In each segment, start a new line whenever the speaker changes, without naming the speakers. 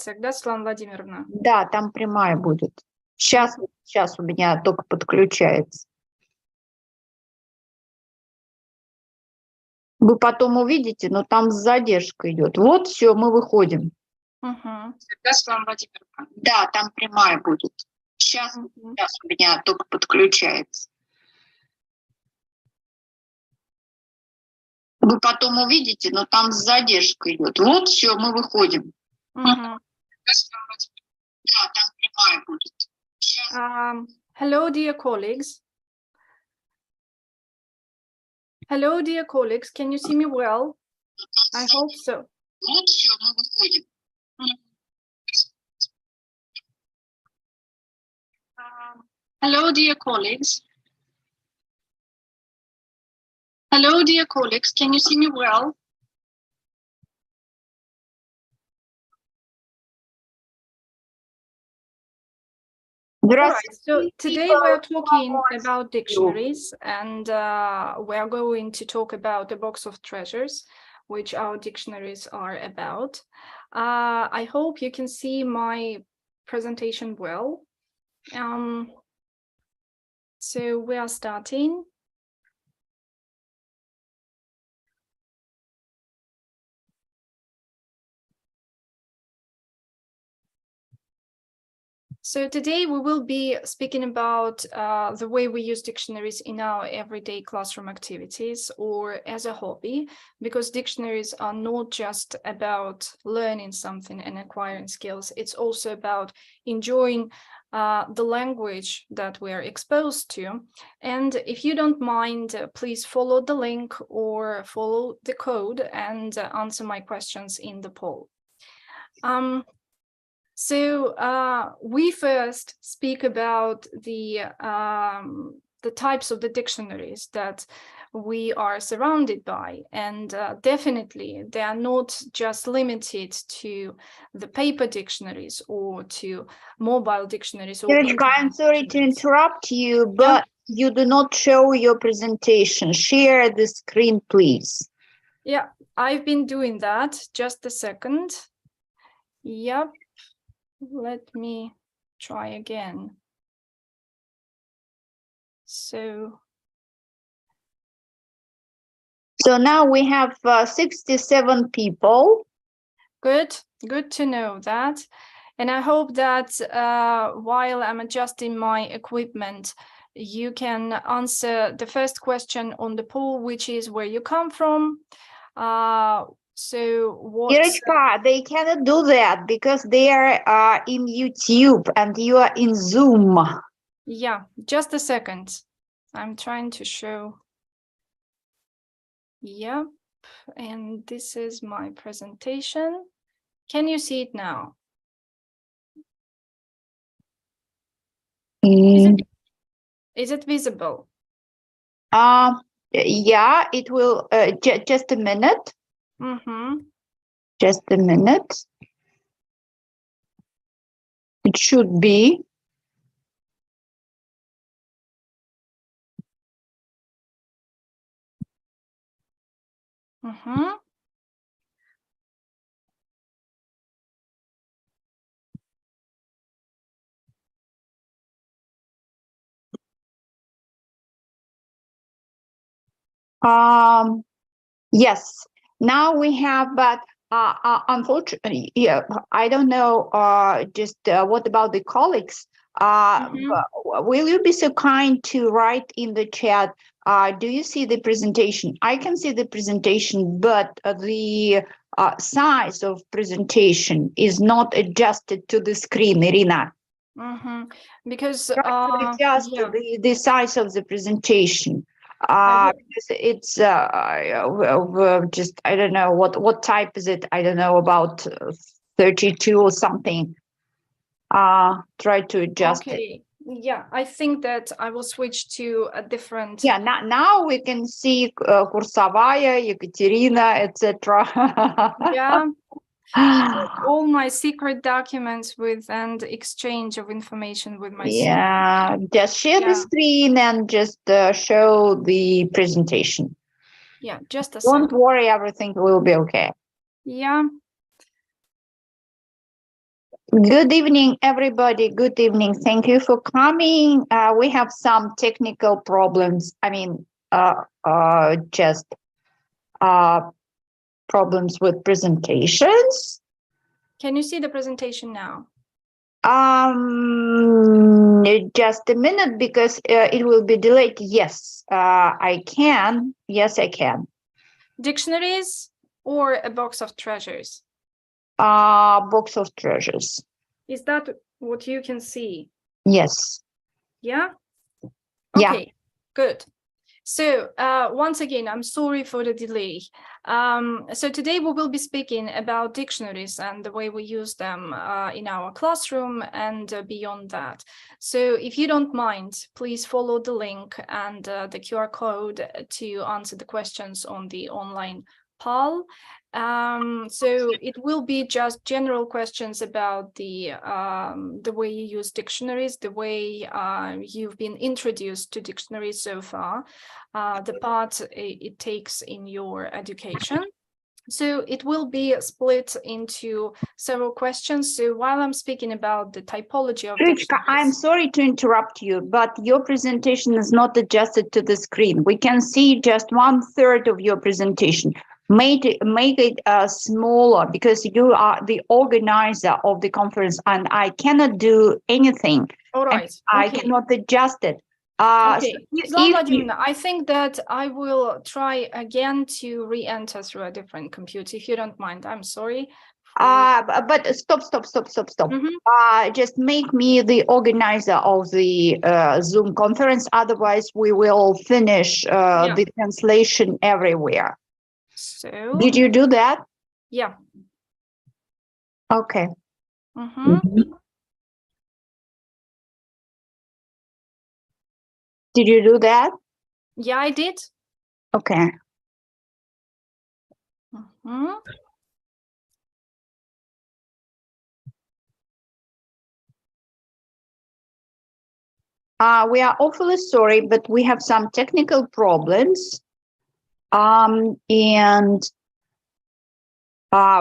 трансляция, да, Светлана Владимировна?
Да, там прямая будет. Сейчас у меня только подключается. Вы потом увидите, но там с задержкой идет. Вот, все, мы выходим.
Да, Светлана Владимировна?
Да, там прямая будет. Сейчас у меня только подключается. Вы потом увидите, но там с задержкой идет. Вот, все, мы выходим. Да, там прямая будет.
Hello, dear colleagues. Hello, dear colleagues. Can you see me well? I hope so.
Вот, все, мы выходим.
Hello, dear colleagues. Hello, dear colleagues. Can you see me well? Right, so today we're talking about dictionaries, and we're going to talk about the box of treasures, which our dictionaries are about. I hope you can see my presentation well. So we are starting. So today we will be speaking about the way we use dictionaries in our everyday classroom activities or as a hobby, because dictionaries are not just about learning something and acquiring skills. It's also about enjoying the language that we are exposed to. And if you don't mind, please follow the link or follow the code and answer my questions in the poll. So we first speak about the types of the dictionaries that we are surrounded by, and definitely they are not just limited to the paper dictionaries or to mobile dictionaries.
I'm sorry to interrupt you, but you do not show your presentation. Share the screen, please.
Yeah, I've been doing that. Just a second. Yep. Let me try again. So
now we have 67 people.
Good to know that. And I hope that while I'm adjusting my equipment, you can answer the first question on the poll, which is where you come from. So what?
Irочka, they cannot do that because they are in YouTube and you are in Zoom.
Yeah, just a second. I'm trying to show. Yep, and this is my presentation. Can you see it now? Is it visible?
Yeah, it will. Just a minute. Just a minute. It should be. Yes, now we have, but unfortunately, yeah, I don't know. What about the colleagues? Will you be so kind to write in the chat? Do you see the presentation? I can see the presentation, but the size of presentation is not adjusted to the screen, Irina.
Because
adjust the size of the presentation. Because it's just, I don't know what type is it. I don't know, about 32 or something. Try to adjust it.
Yeah, I think that I will switch to a different.
Yeah, now we can see Kursavaya, Ekaterina, etc.
Yeah. All my secret documents with and exchange of information with my
students. Just share the screen and just show the presentation.
Yeah, just a second.
Don't worry, everything will be okay.
Yeah.
Good evening, everybody. Good evening. Thank you for coming. We have some technical problems. I mean, just problems with presentations.
Can you see the presentation now?
Just a minute, because it will be delayed. Yes, I can. Yes, I can.
Dictionaries or a box of treasures?
Box of treasures.
Is that what you can see?
Yes.
Yeah?
Yeah.
Okay, good. So once again, I'm sorry for the delay. So today we will be speaking about dictionaries and the way we use them in our classroom and beyond that. So if you don't mind, please follow the link and the QR code to answer the questions on the online poll. So it will be just general questions about the way you use dictionaries, the way you've been introduced to dictionaries so far, the part it takes in your education. So it will be split into several questions. So while I'm speaking about the typology of dictionaries,
I'm sorry to interrupt you, but your presentation is not adjusted to the screen. We can see just 1/3 of your presentation. Make it smaller, because you are the organizer of the conference and I cannot do anything.
All right.
I cannot adjust it.
Okay, I think that I will try again to re-enter through a different computer, if you don't mind. I'm sorry.
But stop. Just make me the organizer of the Zoom conference. Otherwise, we will finish the translation everywhere.
So
did you do that?
Yeah.
Okay. Did you do that?
Yeah, I did.
Okay. We are awfully sorry, but we have some technical problems. And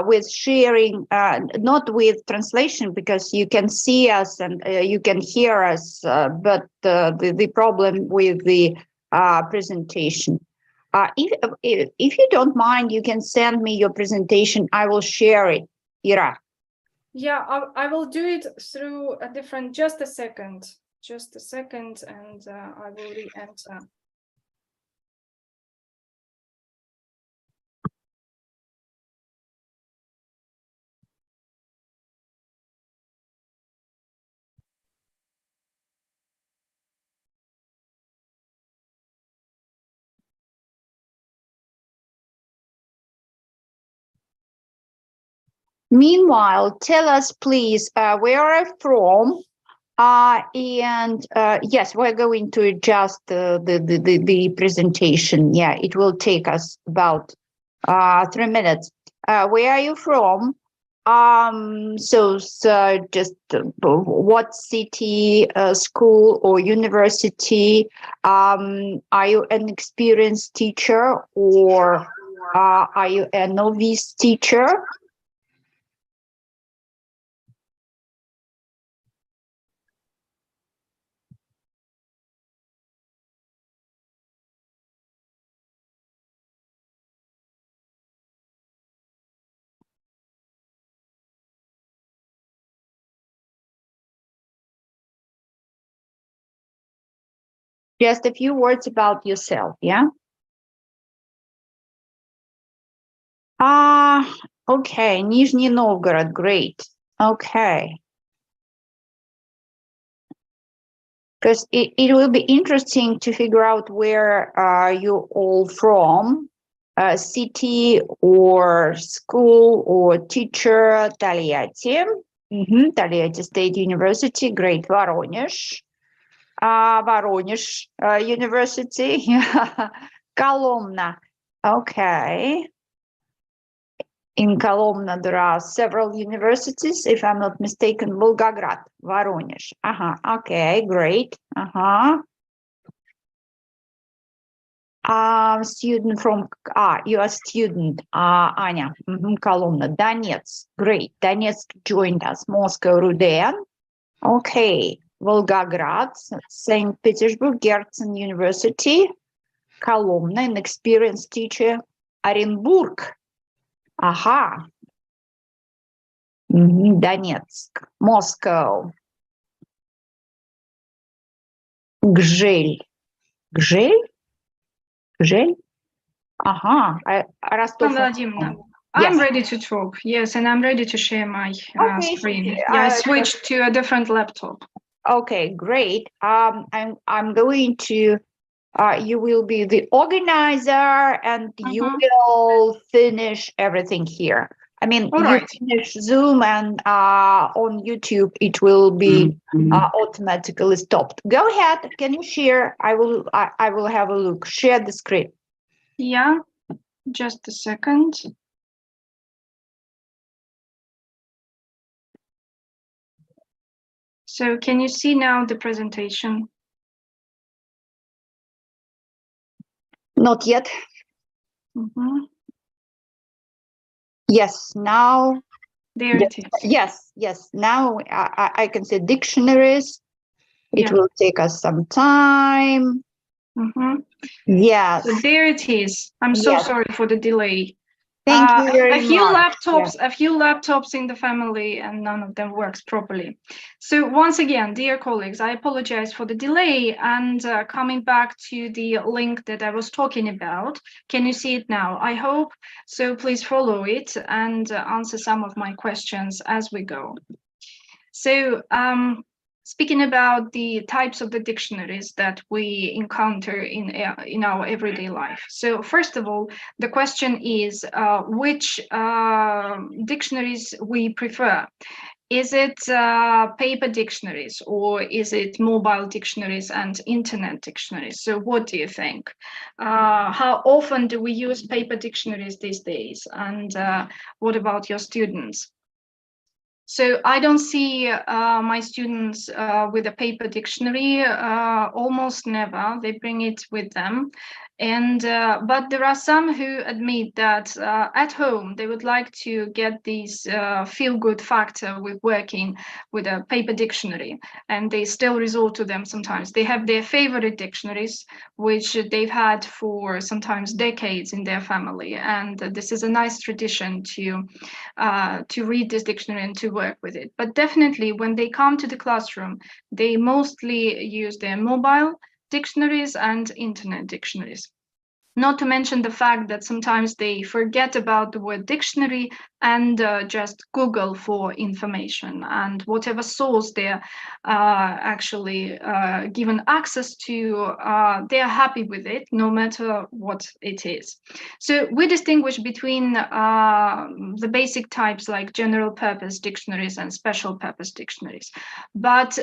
with sharing, not with translation, because you can see us and you can hear us, but the problem with the presentation. If you don't mind, you can send me your presentation. I will share it, Ira.
Yeah, I will do it through a different, just a second, and I will re-enter.
Meanwhile, tell us, please, where are you from? And yes, we're going to adjust the presentation. Yeah, it will take us about 3 minutes. Where are you from? So just what city, school, or university? Are you an experienced teacher, or are you a novice teacher? Just a few words about yourself, yeah? Okay, Nizhny Novgorod, great. Okay. Because it will be interesting to figure out where are you all from, city or school or teacher. Taliati, Taliati State University, great. Voronezh, Voronezh University, Kolomna, okay. In Kolomna, there are several universities, if I'm not mistaken. Volgograd, Voronezh. Okay, great. Student from, you are student, Anya, Kolomna, Donetsk, great, Donetsk joined us, Moscow, Rudan, okay, Volgograd, St. Petersburg, Gertsen University, Kolomna, an experienced teacher, Orenburg, aha, Donetsk, Moscow, Gzhel, aha, Rostov.
Vladimir, I'm ready to talk. Yes, and I'm ready to share my screen. Yeah, I switched to a different laptop.
Okay, great. I'm going to. You will be the organizer, and you will finish everything here. I mean, finish Zoom, and on YouTube it will be automatically stopped. Go ahead. Can you share? I will have a look. Share the screen.
Yeah, just a second. So can you see now the presentation?
Not yet. Yes, now.
There it is.
Yes. Now I can say dictionaries. It will take us some time. Yes.
So there it is. I'm so sorry for the delay.
Thank you very much.
A few laptops in the family, and none of them works properly. So once again, dear colleagues, I apologize for the delay, and coming back to the link that I was talking about. Can you see it now? I hope so. Please follow it and answer some of my questions as we go. So speaking about the types of the dictionaries that we encounter in our everyday life. So first of all, the question is which dictionaries we prefer. Is it paper dictionaries, or is it mobile dictionaries and internet dictionaries? So what do you think? How often do we use paper dictionaries these days? And what about your students? So I don't see my students with a paper dictionary, almost never. They bring it with them. And but there are some who admit that at home they would like to get this feel-good factor with working with a paper dictionary, and they still resort to them sometimes. They have their favorite dictionaries, which they've had for sometimes decades in their family, and this is a nice tradition to read this dictionary and to work with it. But definitely when they come to the classroom, they mostly use their mobile dictionaries and internet dictionaries. Not to mention the fact that sometimes they forget about the word dictionary and just Google for information, and whatever source they're actually given access to, they're happy with it, no matter what it is. So we distinguish between the basic types like general purpose dictionaries and special purpose dictionaries. But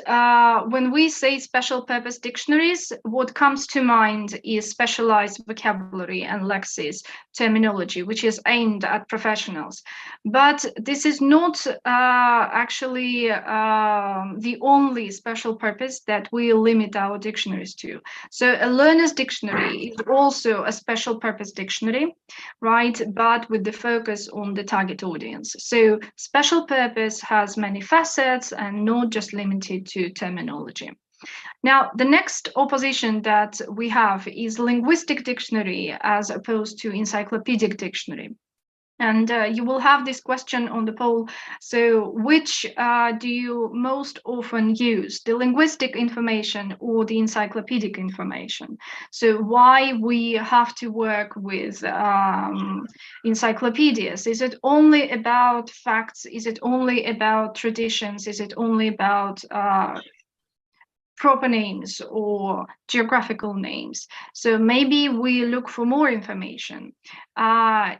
when we say special purpose dictionaries, what comes to mind is specialized vocabulary and lexis terminology, which is aimed at professionals. But this is not actually the only special purpose that we limit our dictionaries to. So a learner's dictionary is also a special purpose dictionary, right? But with the focus on the target audience. So special purpose has many facets and not just limited to terminology. Now, the next opposition that we have is linguistic dictionary as opposed to encyclopedic dictionary. And you will have this question on the poll. So which do you most often use, the linguistic information or the encyclopedic information? So why we have to work with encyclopedias? Is it only about facts? Is it only about traditions? Is it only about proper names or geographical names? So maybe we look for more information. The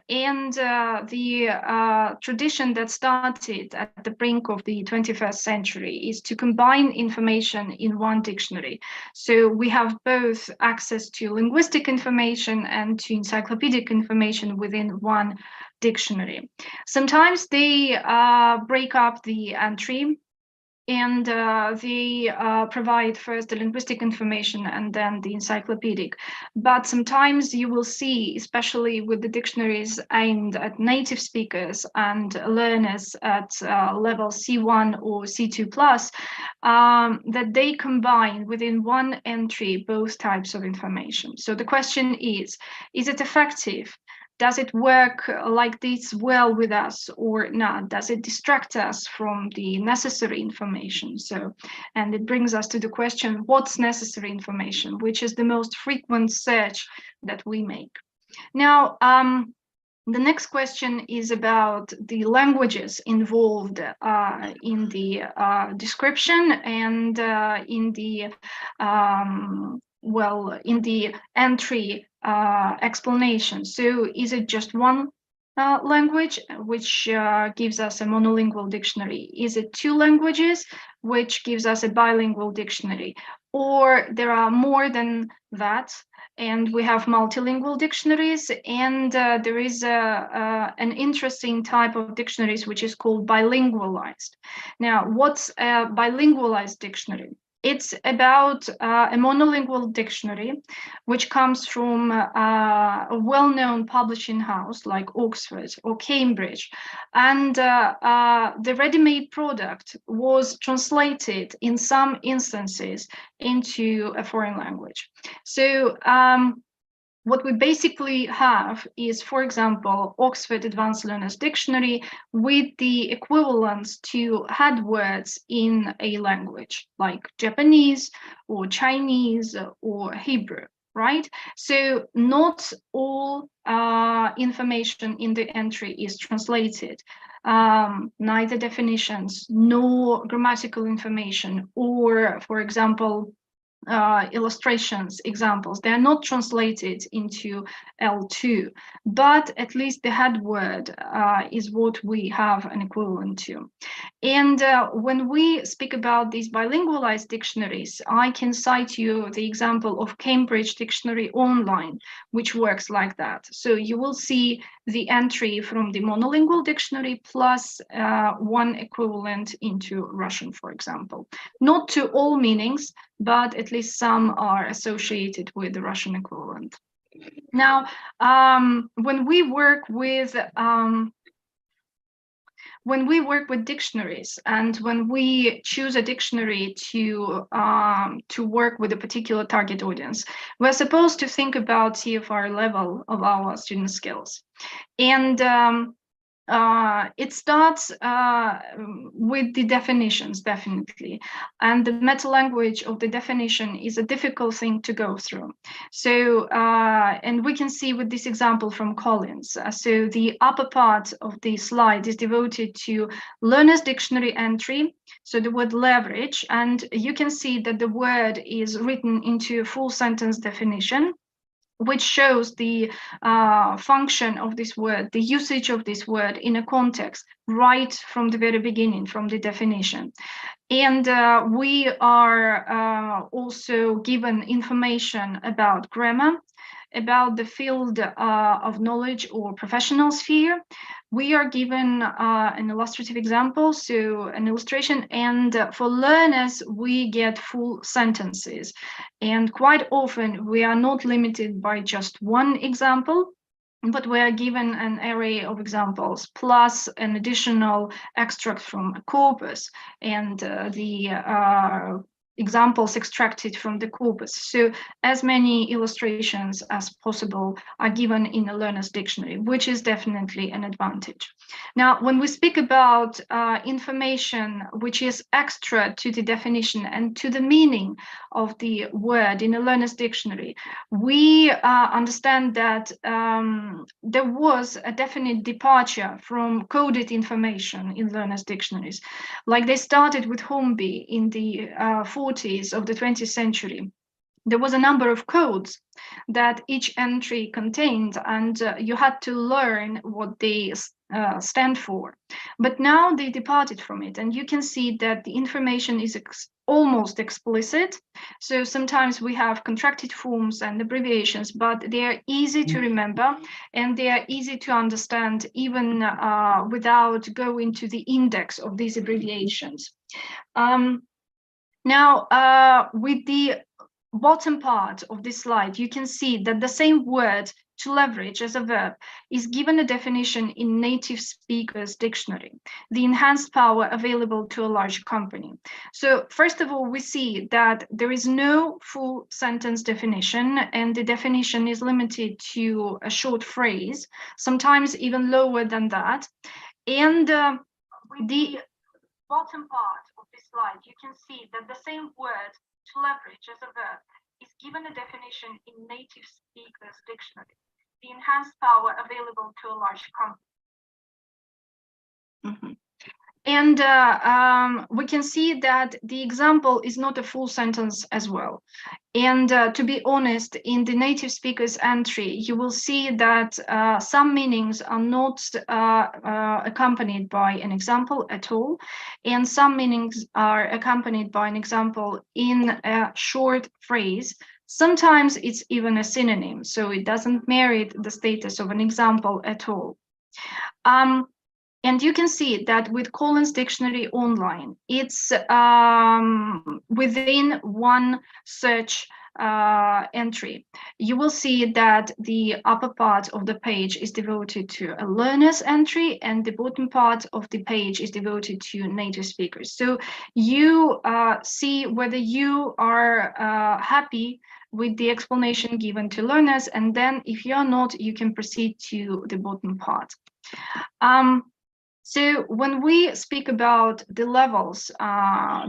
tradition that started at the brink of the 21st century is to combine information in one dictionary. So we have both access to linguistic information and to encyclopedic information within one dictionary. Sometimes they break up the entry and they provide first the linguistic information and then the encyclopedic. But sometimes you will see, especially with the dictionaries aimed at native speakers and learners at level C1 or C2+, that they combine within one entry both types of information. So the question is it effective? Does it work like this well with us or not? Does it distract us from the necessary information? So, and it brings us to the question, what's necessary information, which is the most frequent search that we make. Now, the next question is about the languages involved in the description and in the in the entry explanation. So is it just one language, which gives us a monolingual dictionary? Is it two languages, which gives us a bilingual dictionary? Or there are more than that, and we have multilingual dictionaries, and there is an interesting type of dictionaries which is called bilingualized. Now, what's a bilingualized dictionary? It's about a monolingual dictionary, which comes from a well-known publishing house like Oxford or Cambridge. And the ready-made product was translated in some instances into a foreign language. So what we basically have is, for example, Oxford Advanced Learners Dictionary with the equivalents to head words in a language like Japanese or Chinese or Hebrew, right? So not all information in the entry is translated. Neither definitions nor grammatical information or, for example, illustrations, examples, they are not translated into L2, but at least the head word is what we have an equivalent to. And when we speak about these bilingualized dictionaries, I can cite you the example of Cambridge Dictionary Online, which works like that. So you will see the entry from the monolingual dictionary plus one equivalent into Russian, for example. Not to all meanings, but at least some are associated with the Russian equivalent. Now, when we work with dictionaries and when we choose a dictionary to work with a particular target audience, we're supposed to think about CFR level of our student skills. And it starts with the definitions, definitely. And the meta language of the definition is a difficult thing to go through. So, and we can see with this example from Collins. So the upper part of the slide is devoted to learner's dictionary entry. So the word leverage, and you can see that the word is written into a full sentence definition, which shows the function of this word, the usage of this word in a context right from the very beginning, from the definition. And we are also given information about grammar, about the field of knowledge or professional sphere. We are given an illustrative example, so an illustration, and for learners, we get full sentences. And quite often, we are not limited by just one example, but we are given an array of examples, plus an additional extract from a corpus, and the examples extracted from the corpus. So as many illustrations as possible are given in a learner's dictionary, which is definitely an advantage. Now, when we speak about information which is extra to the definition and to the meaning of the word in a learner's dictionary, we understand that there was a definite departure from coded information in learner's dictionaries. Like they started with Hornby in the 40s of the 20th century. there was a number of codes that each entry contained, and you had to learn what they stand for. But now they departed from it, and you can see that the information is almost explicit. So sometimes we have contracted forms and abbreviations, but they are easy to remember and they are easy to understand even without going to the index of these abbreviations. Now, with the bottom part of this slide, you can see that the same word to leverage as a verb is given a definition in native speakers dictionary, the enhanced power available to a large company. So first of all, we see that there is no full sentence definition, and the definition is limited to a short phrase, sometimes even lower than that. And with the bottom part of this slide, you can see that the same word to leverage as a verb is given a definition in native speakers dictionary, the enhanced power available to a large company. And we can see that the example is not a full sentence as well. And to be honest, in the native speakers entry, you will see that some meanings are not accompanied by an example at all. And some meanings are accompanied by an example in a short phrase. Sometimes it's even a synonym, so it doesn't merit the status of an example at all. And you can see that with Collins Dictionary Online, it's within one search entry. You will see that the upper part of the page is devoted to a learner's entry, and the bottom part of the page is devoted to native speakers. So you see whether you are happy with the explanation given to learners, and then if you're not, you can proceed to the bottom part. So when we speak about the levels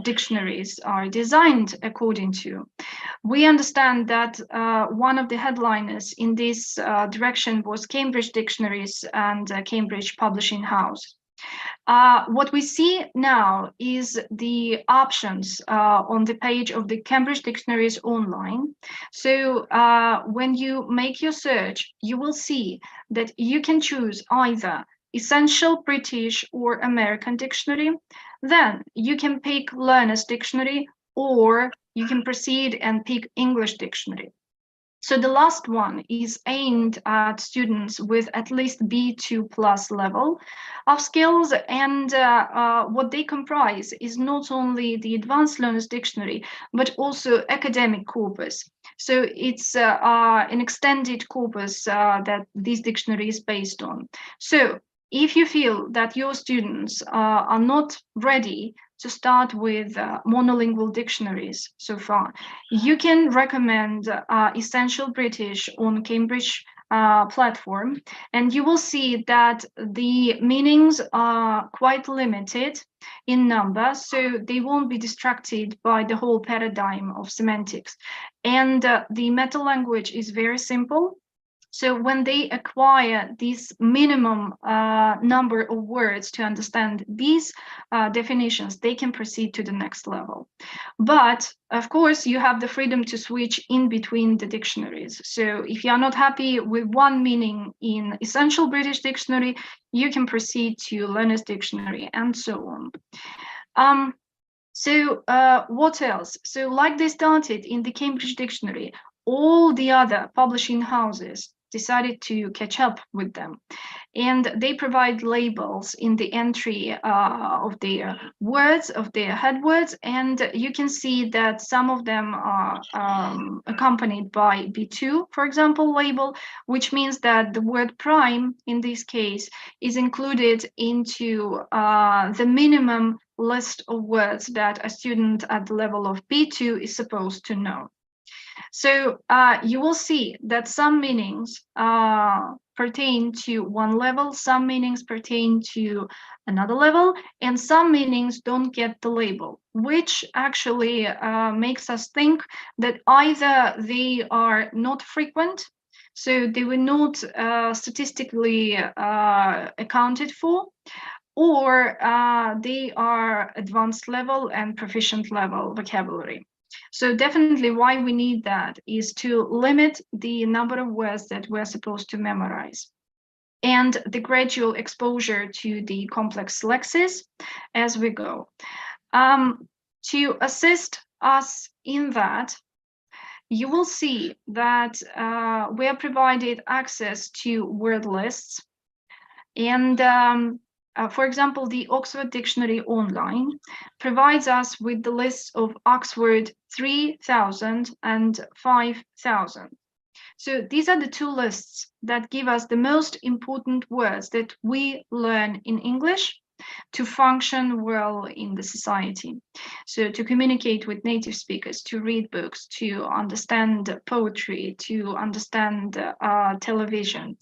dictionaries are designed according to, we understand that one of the headliners in this direction was Cambridge Dictionaries and Cambridge Publishing House. What we see now is the options on the page of the Cambridge Dictionaries Online. So when you make your search, you will see that you can choose either Essential British or American Dictionary. Then you can pick Learner's Dictionary, or you can proceed and pick English Dictionary. So the last one is aimed at students with at least B2 plus level of skills, and what they comprise is not only the Advanced Learners Dictionary, but also academic corpus. So it's an extended corpus that this dictionary is based on. So if you feel that your students are not ready to start with monolingual dictionaries so far, you can recommend Essential British on Cambridge platform, and you will see that the meanings are quite limited in number, so they won't be distracted by the whole paradigm of semantics. And the meta language is very simple. So when they acquire this minimum number of words to understand these definitions, they can proceed to the next level. But of course, you have the freedom to switch in between the dictionaries. So if you are not happy with one meaning in Essential British Dictionary, you can proceed to Learner's Dictionary and so on. So what else? So like they started in the Cambridge Dictionary, all the other publishing houses decided to catch up with them, and they provide labels in the entry of their words, of their head words, and you can see that some of them are accompanied by B2, for example, label, which means that the word prime in this case is included into the minimum list of words that a student at the level of B2 is supposed to know. So you will see that some meanings pertain to one level, some meanings pertain to another level, and some meanings don't get the label, which actually makes us think that either they are not frequent, so they were not statistically accounted for, or they are advanced level and proficient level vocabulary. So definitely why we need that is to limit the number of words that we're supposed to memorize, and the gradual exposure to the complex lexes as we go. To assist us in that, you will see that we are provided access to word lists. And for example, the Oxford Dictionary Online provides us with the lists of Oxford 3000 and 5000. So these are the two lists that give us the most important words that we learn in English to function well in the society. So to communicate with native speakers, to read books, to understand poetry, to understand television.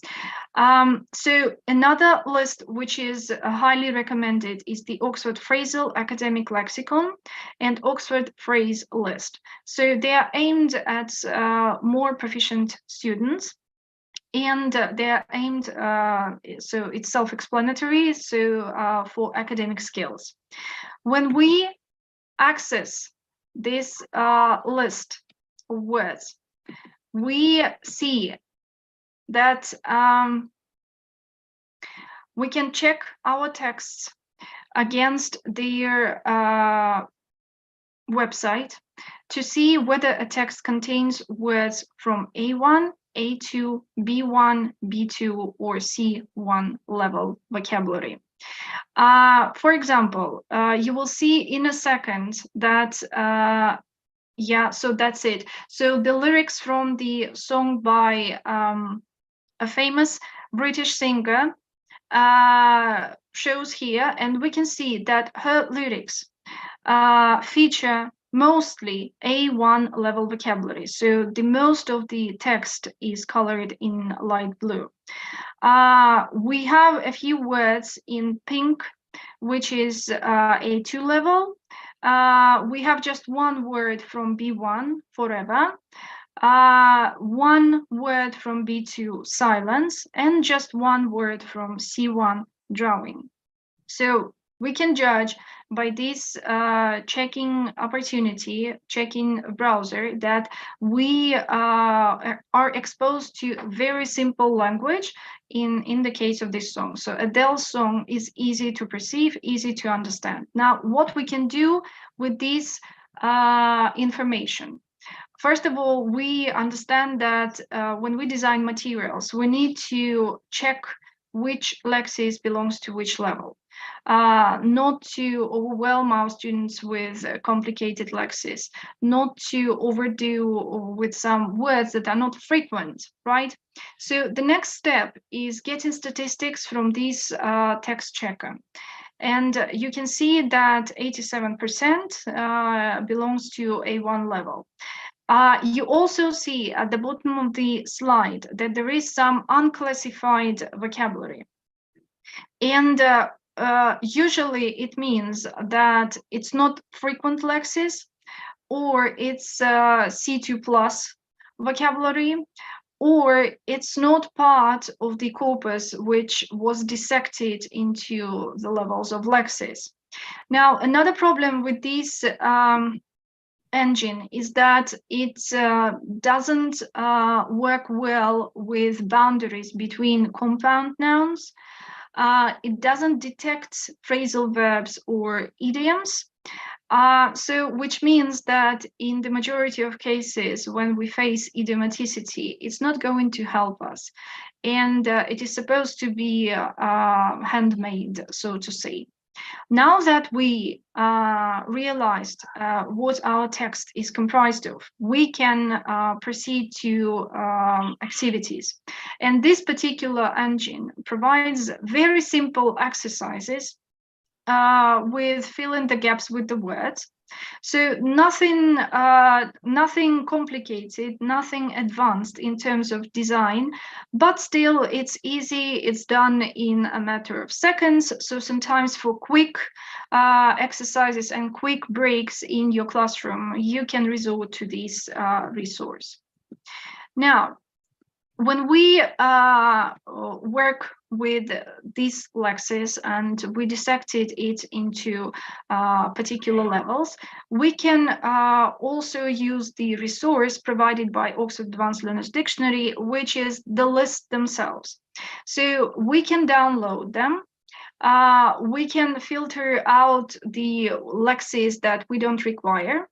So another list which is highly recommended is the Oxford Phrasal Academic Lexicon and Oxford Phrase List. So they are aimed at more proficient students, and they're aimed, so it's self-explanatory, so for academic skills. When we access this list of words, we see that we can check our texts against their website to see whether a text contains words from A1, A2, B1, B2, or C1 level vocabulary. For example, you will see in a second that, yeah, so that's it. So the lyrics from the song by a famous British singer shows here, and we can see that her lyrics feature mostly A1 level vocabulary. So the most of the text is colored in light blue. We have a few words in pink, which is A2 level. We have just one word from B1, forever. One word from B2, silence, and just one word from C1, drawing. So we can judge by this checking opportunity, checking browser, that we are exposed to very simple language in the case of this song. So Adele's song is easy to perceive, easy to understand. Now, what we can do with this information? First of all, we understand that when we design materials, we need to check which lexis belongs to which level. Not to overwhelm our students with complicated lexis, not to overdo with some words that are not frequent, right? So the next step is getting statistics from this text checker. And you can see that 87% belongs to A1 level. You also see at the bottom of the slide that there is some unclassified vocabulary. And usually it means that it's not frequent lexis, or it's C2 plus vocabulary, or it's not part of the corpus which was dissected into the levels of lexis. Now, another problem with this engine is that it doesn't work well with boundaries between compound nouns. It doesn't detect phrasal verbs or idioms. So which means that in the majority of cases, when we face idiomaticity, it's not going to help us. And it is supposed to be handmade, so to say. Now that we realized what our text is comprised of, we can proceed to activities. And this particular engine provides very simple exercises with filling the gaps with the words. So nothing complicated, nothing advanced in terms of design, but still it's easy. It's done in a matter of seconds. So sometimes for quick exercises and quick breaks in your classroom, you can resort to this resource. Now, when we work with these lexes and we dissected it into particular levels, we can also use the resource provided by Oxford Advanced Learners Dictionary, which is the list themselves. So we can download them. We can filter out the lexes that we don't require.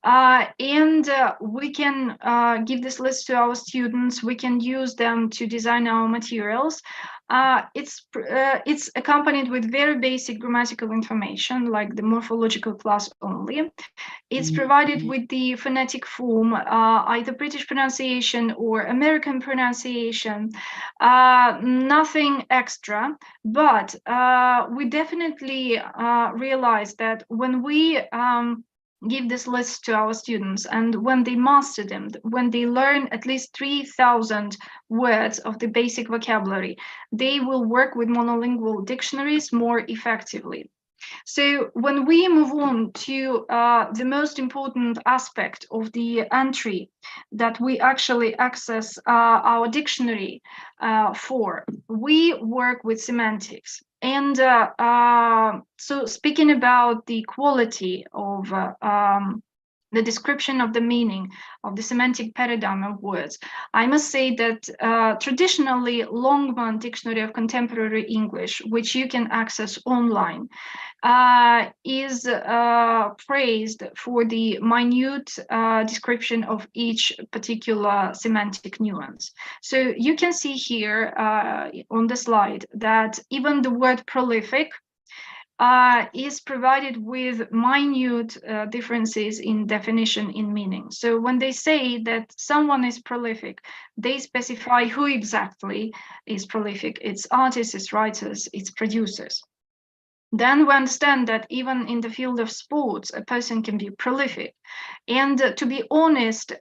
And we can give this list to our students. We can use them to design our materials. It's accompanied with very basic grammatical information, like the morphological class only. It's provided with the phonetic form, either British pronunciation or American pronunciation, nothing extra. But we definitely realize that when we give this list to our students, and when they master them, when they learn at least 3,000 words of the basic vocabulary, they will work with monolingual dictionaries more effectively. So when we move on to the most important aspect of the entry that we actually access our dictionary for, we work with semantics. And so speaking about the quality of the description of the meaning of the semantic paradigm of words, I must say that traditionally Longman Dictionary of Contemporary English, which you can access online, is praised for the minute description of each particular semantic nuance. So you can see here on the slide that even the word prolific is provided with minute differences in definition, in meaning. So when they say that someone is prolific, they specify who exactly is prolific. It's artists, it's writers, it's producers. Then we understand that even in the field of sports, a person can be prolific. And to be honest,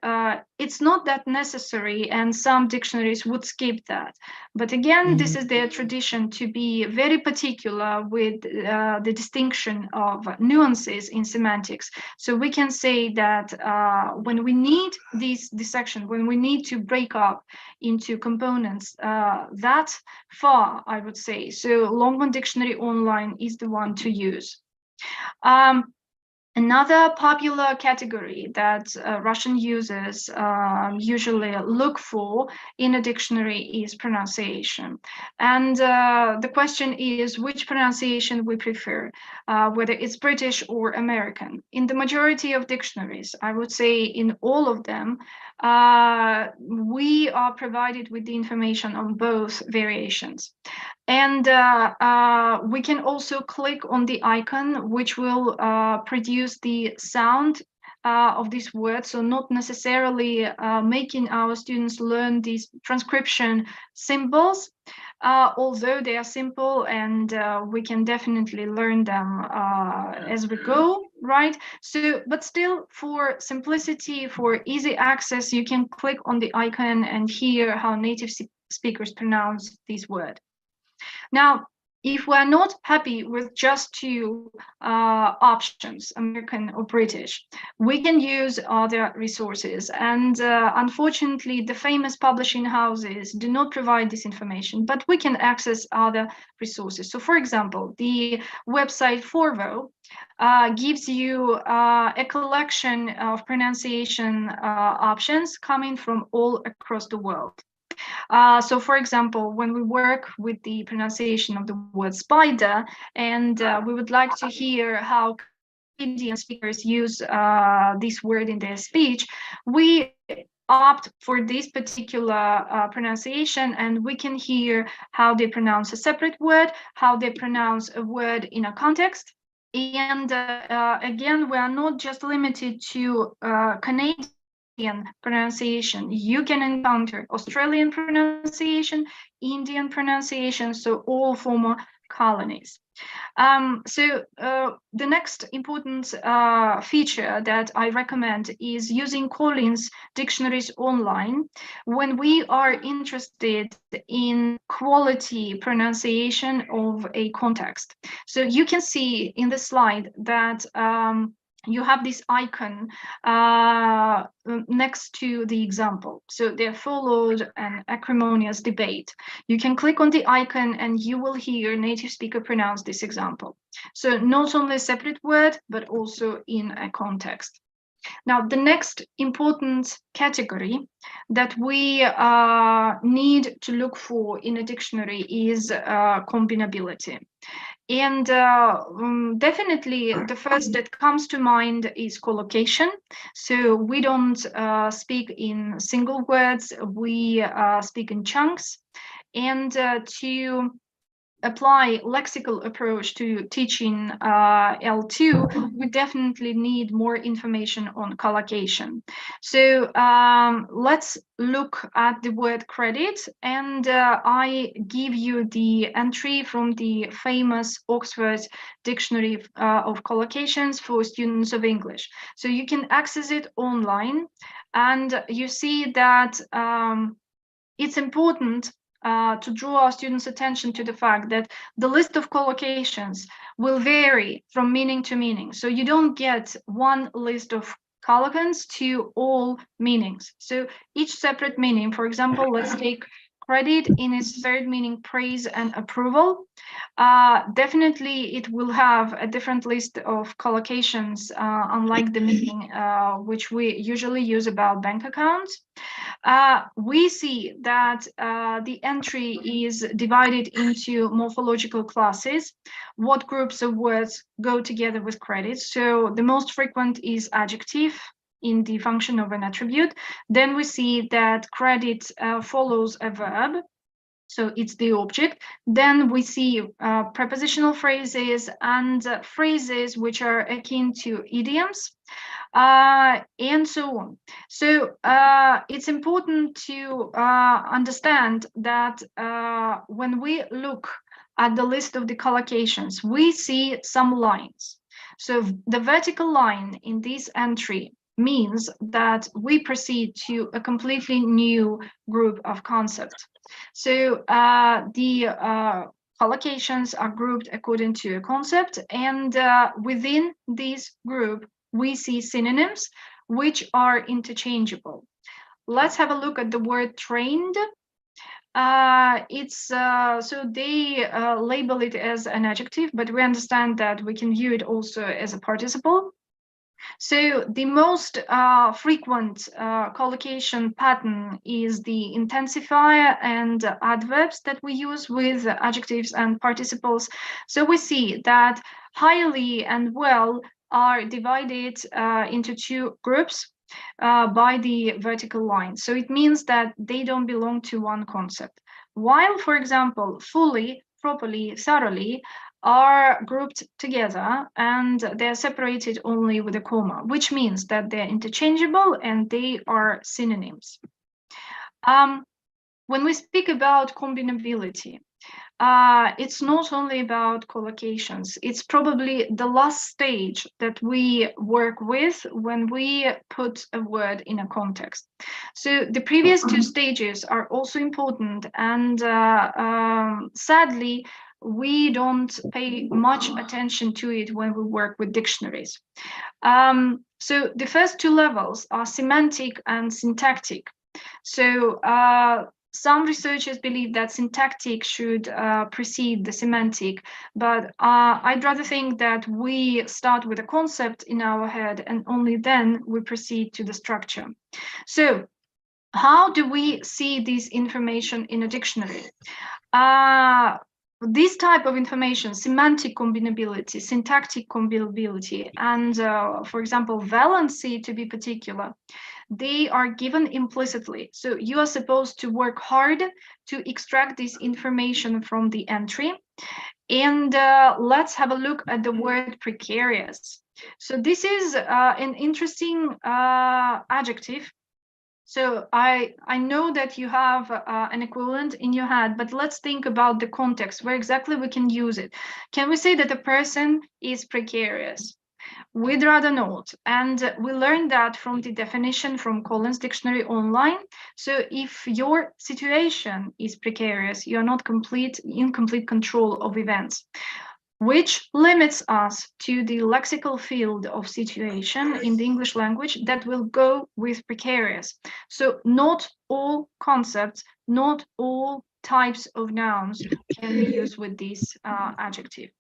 it's not that necessary, and some dictionaries would skip that. But again, this is their tradition to be very particular with the distinction of nuances in semantics. So we can say that when we need this dissection, when we need to break up into components that far, I would say. So Longman Dictionary Online is the one to use. Another popular category that Russian users usually look for in a dictionary is pronunciation. And the question is which pronunciation we prefer, whether it's British or American. In the majority of dictionaries, I would say in all of them, we are provided with the information on both variations. And we can also click on the icon, which will produce the sound of these words. So not necessarily making our students learn these transcription symbols, although they are simple and we can definitely learn them as we go, right? So, but still for simplicity, for easy access, you can click on the icon and hear how native speakers pronounce these words. Now, if we're not happy with just two options, American or British, we can use other resources. And unfortunately, the famous publishing houses do not provide this information, but we can access other resources. So for example, the website Forvo gives you a collection of pronunciation options coming from all across the world. So for example, when we work with the pronunciation of the word spider, and we would like to hear how Canadian speakers use this word in their speech, we opt for this particular pronunciation, and we can hear how they pronounce a separate word, how they pronounce a word in a context. And again, we are not just limited to Canadian pronunciation. You can encounter Australian pronunciation, Indian pronunciation, so all former colonies. So the next important feature that I recommend is using Collins dictionaries online when we are interested in quality pronunciation of a context. So you can see in the slide that you have this icon next to the example. So there followed an acrimonious debate. You can click on the icon and you will hear native speaker pronounce this example. So not only a separate word, but also in a context. Now, the next important category that we need to look for in a dictionary is combinability. And definitely the first that comes to mind is collocation. So we don't speak in single words, we speak in chunks. And to apply lexical approach to teaching L2, we definitely need more information on collocation. So let's look at the word credit, and I give you the entry from the famous Oxford Dictionary of Collocations for Students of English. So you can access it online, and you see that it's important to draw our students' attention to the fact that the list of collocations will vary from meaning to meaning. So you don't get one list of collocants to all meanings. So each separate meaning, for example, let's take credit in its third meaning, praise and approval. Definitely it will have a different list of collocations, unlike the meaning which we usually use about bank accounts. We see that the entry is divided into morphological classes. What groups of words go together with credit? So the most frequent is adjective in the function of an attribute. Then we see that credit follows a verb. So it's the object. Then we see prepositional phrases and phrases which are akin to idioms. And so on. So it's important to understand that when we look at the list of the collocations, we see some lines. So the vertical line in this entry means that we proceed to a completely new group of concepts. So the collocations are grouped according to a concept, and within this group, we see synonyms which are interchangeable. Let's have a look at the word trained. So they label it as an adjective, but we understand that we can view it also as a participle. So the most frequent collocation pattern is the intensifier and adverbs that we use with adjectives and participles. So we see that highly and well are divided into two groups by the vertical line. So it means that they don't belong to one concept. While, for example, fully, properly, thoroughly are grouped together and they're separated only with a comma, which means that they're interchangeable and they are synonyms. When we speak about combinability, it's not only about collocations. It's probably the last stage that we work with when we put a word in a context. So the previous two stages are also important, and sadly, we don't pay much attention to it when we work with dictionaries. So the first two levels are semantic and syntactic. So some researchers believe that syntactic should precede the semantic, but I'd rather think that we start with a concept in our head and only then we proceed to the structure. So how do we see this information in a dictionary? This type of information, semantic combinability, syntactic combinability, and for example, valency to be particular, they are given implicitly. So you are supposed to work hard to extract this information from the entry. And let's have a look at the word precarious. So this is an interesting adjective. So I know that you have an equivalent in your head, but let's think about the context, where exactly we can use it. Can we say that a person is precarious? We'd rather not. And we learned that from the definition from Collins Dictionary online. So if your situation is precarious, you're not in complete control of events. which limits us to the lexical field of situation in the English language that will go with precarious. So not all concepts, not all types of nouns can be used with this adjective.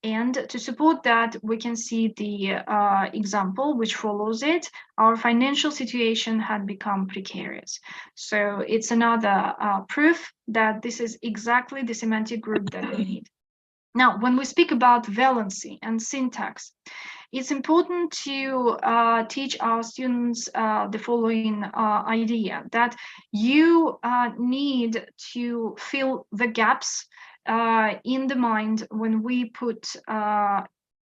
And to support that, we can see the example which follows it. Our financial situation had become precarious. So it's another proof that this is exactly the semantic group that we need. Now, when we speak about valency and syntax, it's important to teach our students the following idea, that you need to fill the gaps in the mind when we put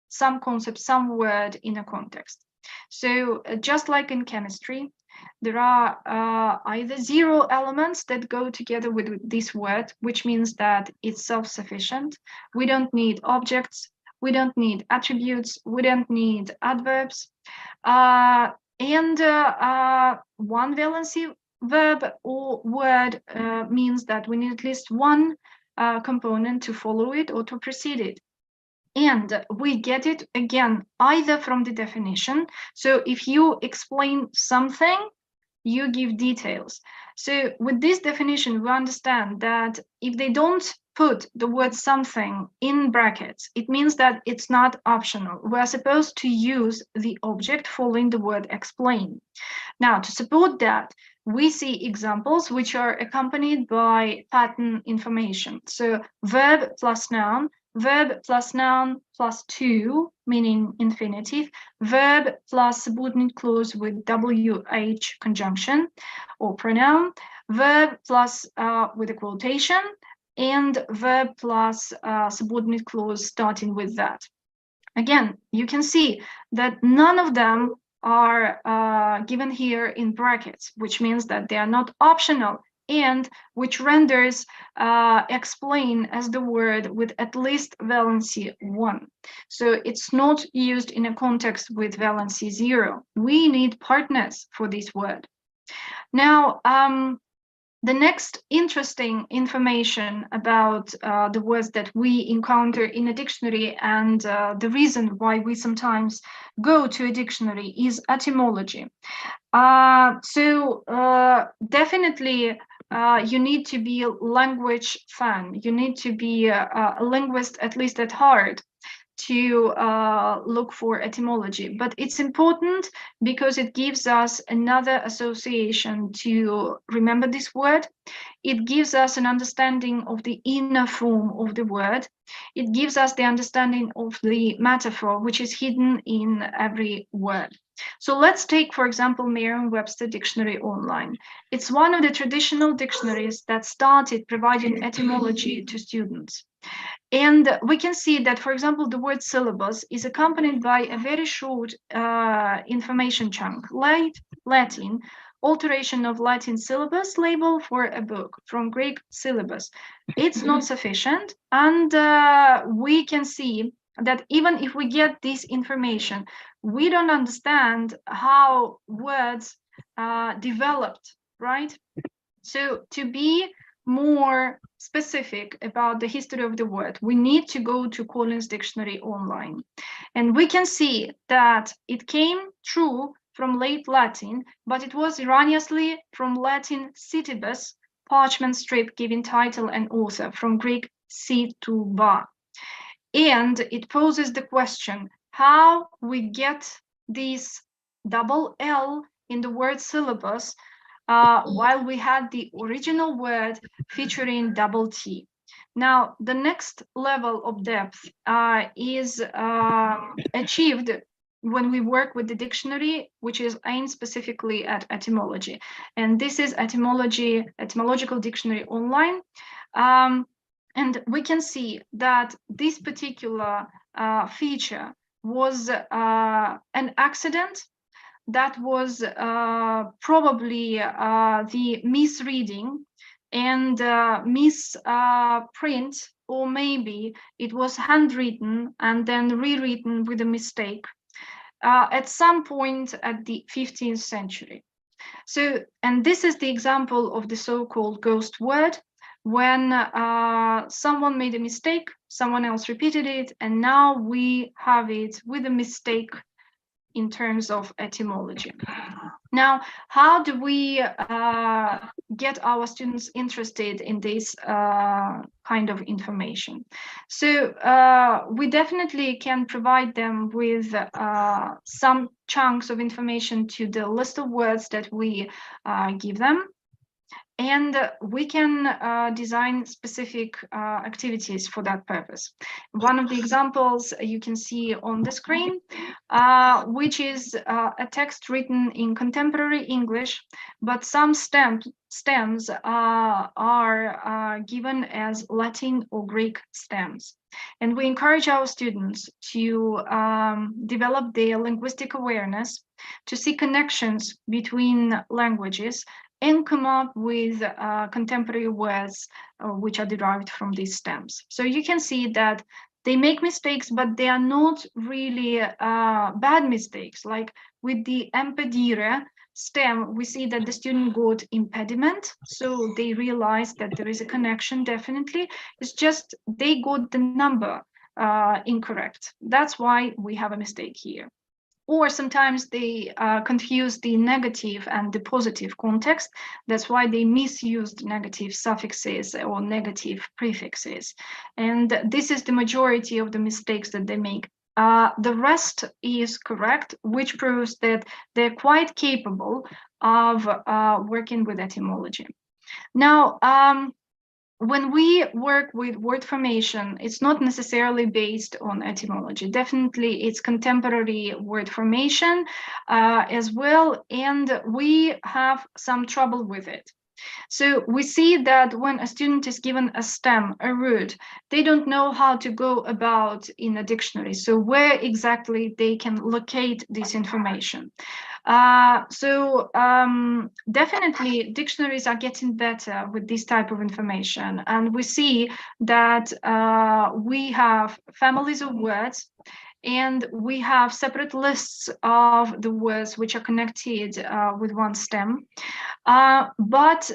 some concept, some word in a context. So just like in chemistry, there are either zero elements that go together with this word, which means that it's self-sufficient. We don't need objects, we don't need attributes, we don't need adverbs. And one valency verb or word means that we need at least one component to follow it or to precede it. And we get it again either from the definition. So if you explain something, you give details. So with this definition, we understand that if they don't put the word something in brackets, it means that it's not optional. We're supposed to use the object following the word explain. Now, to support that, we see examples which are accompanied by pattern information. So verb plus noun plus to, meaning infinitive, verb plus subordinate clause with WH conjunction or pronoun, verb plus with a quotation, and verb plus subordinate clause starting with that. Again, you can see that none of them are given here in brackets, which means that they are not optional, and which renders explain as the word with at least valency 1. So it's not used in a context with valency 0. We need partners for this word. Now, the next interesting information about the words that we encounter in a dictionary and the reason why we sometimes go to a dictionary is etymology. Definitely you need to be a language fan. You need to be a linguist, at least at heart, to look for etymology. But it's important because it gives us another association to remember this word. It gives us an understanding of the inner form of the word. It gives us the understanding of the metaphor, which is hidden in every word. So let's take, for example, Merriam-Webster Dictionary Online. It's one of the traditional dictionaries that started providing etymology to students. And we can see that, for example, the word syllabus is accompanied by a very short information chunk, Latin, alteration of Latin syllabus label for a book, from Greek syllabus. It's not sufficient, and we can see that even if we get this information, we don't understand how words developed, right? So to be more specific about the history of the word, we need to go to Collins Dictionary Online. And we can see that it came true from late Latin, but it was erroneously from Latin citibus, parchment strip giving title and author, from Greek cituba. And it poses the question how we get this double L in the word syllabus while we had the original word featuring double T. Now, the next level of depth is achieved when we work with the dictionary, which is aimed specifically at etymology. And this is Etymological Dictionary Online. And we can see that this particular feature was an accident that was probably the misreading and misprint, or maybe it was handwritten and then rewritten with a mistake at some point at the 15th century. So, and this is the example of the so-called ghost word, when someone made a mistake, someone else repeated it, and now we have it with a mistake in terms of etymology. Now, how do we get our students interested in this kind of information? So we definitely can provide them with some chunks of information to the list of words that we give them. And we can design specific activities for that purpose. One of the examples you can see on the screen, which is a text written in contemporary English, but some stems are given as Latin or Greek stems. And we encourage our students to develop their linguistic awareness, to see connections between languages, and come up with contemporary words which are derived from these stems. So you can see that they make mistakes, but they are not really bad mistakes. Like with the impedire stem, we see that the student got impediment. So they realized that there is a connection, definitely. It's just they got the number incorrect. That's why we have a mistake here. Or sometimes they confuse the negative and the positive context. That's why they misused negative suffixes or negative prefixes. And this is the majority of the mistakes that they make. The rest is correct, which proves that they're quite capable of working with etymology. Now, when we work with word formation, it's not necessarily based on etymology. Definitely, it's contemporary word formation as well, and we have some trouble with it. So we see that when a student is given a stem, a root, they don't know how to go about in a dictionary. So where exactly they can locate this information. Definitely dictionaries are getting better with this type of information. And we see that we have families of words, and we have separate lists of the words which are connected with one stem. But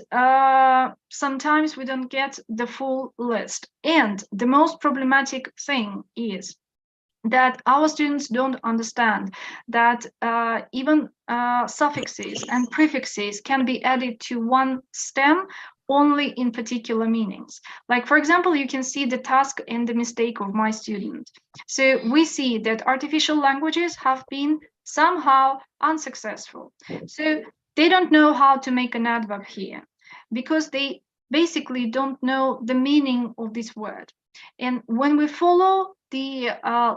sometimes we don't get the full list. And the most problematic thing is that our students don't understand that even suffixes and prefixes can be added to one stem only in particular meanings. Like, for example, you can see the task and the mistake of my student. So we see that artificial languages have been somehow unsuccessful. So they don't know how to make an adverb here because they basically don't know the meaning of this word. And when we follow the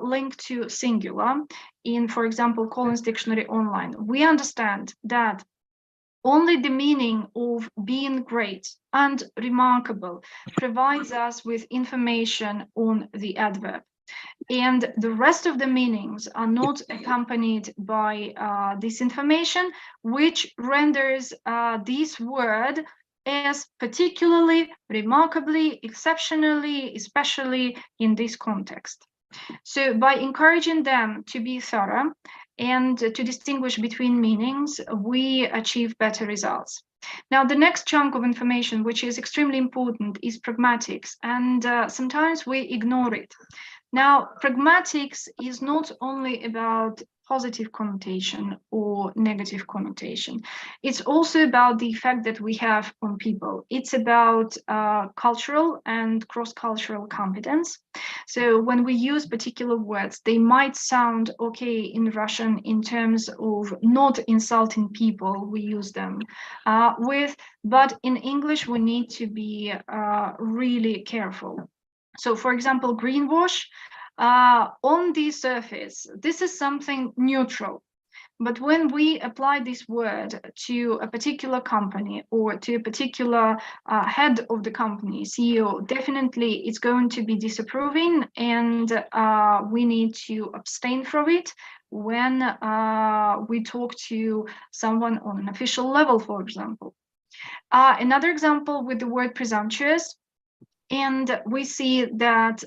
link to singular in, for example, Collins Dictionary Online, we understand that only the meaning of being great and remarkable provides us with information on the adverb. And the rest of the meanings are not accompanied by this information, which renders this word as particularly, remarkably, exceptionally, especially in this context. So by encouraging them to be thorough and to distinguish between meanings, we achieve better results. Now, the next chunk of information, which is extremely important, is pragmatics, and sometimes we ignore it. Now, pragmatics is not only about positive connotation or negative connotation. It's also about the effect that we have on people. It's about cultural and cross-cultural competence. So when we use particular words, they might sound okay in Russian in terms of not insulting people we use them with, but in English, we need to be really careful. So, for example, greenwash, on the surface, this is something neutral. But when we apply this word to a particular company or to a particular head of the company, CEO, definitely it's going to be disapproving, and we need to abstain from it when we talk to someone on an official level, for example. Another example with the word presumptuous. And we see that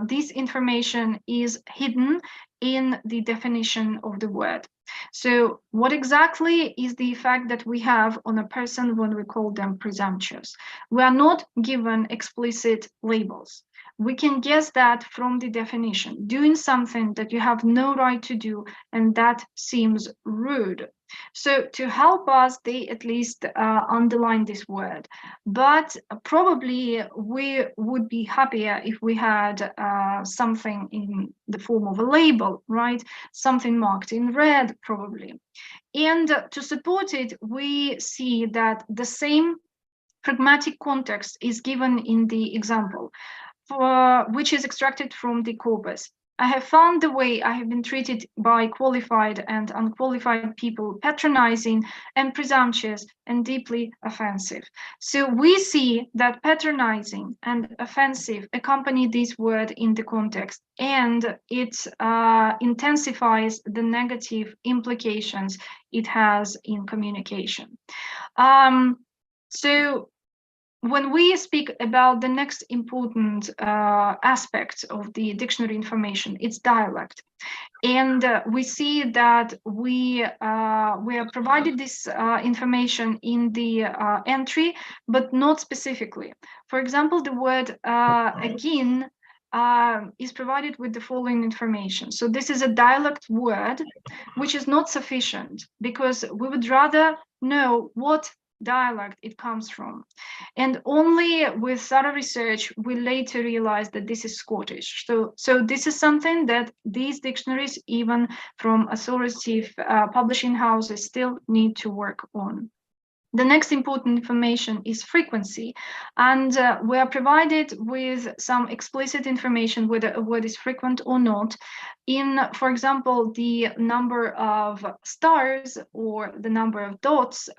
this information is hidden in the definition of the word. So what exactly is the effect that we have on a person when we call them presumptuous? We are not given explicit labels. We can guess that from the definition, doing something that you have no right to do, and that seems rude. So to help us, they at least underline this word. But probably we would be happier if we had something in the form of a label, right? Something marked in red, probably. And to support it, we see that the same pragmatic context is given in the example, which is extracted from the corpus. I have found the way I have been treated by qualified and unqualified people patronizing and presumptuous and deeply offensive. So we see that patronizing and offensive accompany this word in the context, and it intensifies the negative implications it has in communication. So when we speak about the next important aspect of the dictionary information, it's dialect. And we see that we are provided this information in the entry, but not specifically. For example, the word again is provided with the following information. So this is a dialect word, which is not sufficient because we would rather know what dialect it comes from. And only with thorough research, we later realized that this is Scottish. So this is something that these dictionaries, even from authoritative publishing houses, still need to work on. The next important information is frequency, and we are provided with some explicit information whether a word is frequent or not in, for example, the number of stars or the number of dots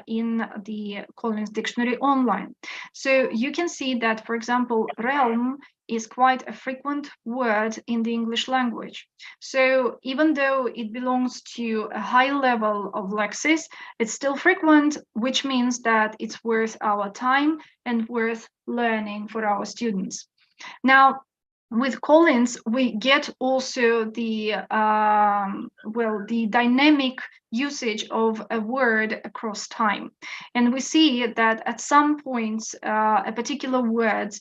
in the Collins Dictionary online. So you can see that, for example, realm is quite a frequent word in the English language. So even though it belongs to a high level of lexis, it's still frequent, which means that it's worth our time and worth learning for our students. Now, with Collins, we get also the the dynamic usage of a word across time, and we see that at some points a particular word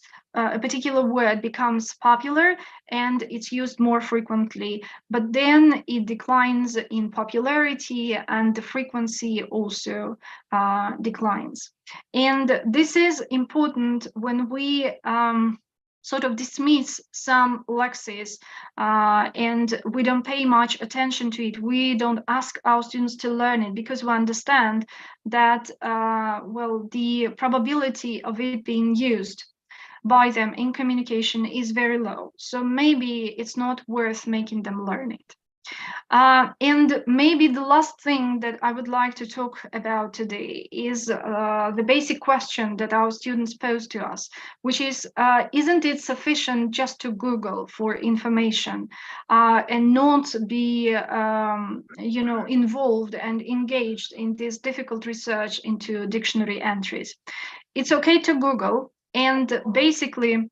becomes popular and it's used more frequently, but then it declines in popularity and the frequency also declines. And this is important when we sort of dismiss some lexis and we don't pay much attention to it. We don't ask our students to learn it because we understand that, the probability of it being used by them in communication is very low. So maybe it's not worth making them learn it. And maybe the last thing that I would like to talk about today is the basic question that our students pose to us, which is, isn't it sufficient just to Google for information and not be, involved and engaged in this difficult research into dictionary entries? It's okay to Google, and basically,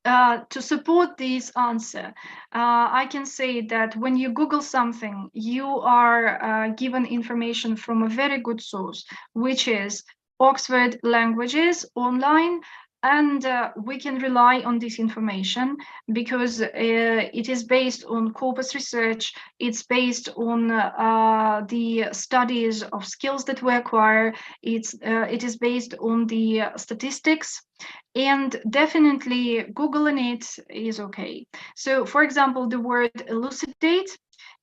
to support this answer, I can say that when you Google something, you are given information from a very good source, which is Oxford Languages online. And we can rely on this information because it is based on corpus research. It's based on the studies of skills that we acquire. It is based on the statistics. And definitely Googling it is okay. So for example, the word elucidate,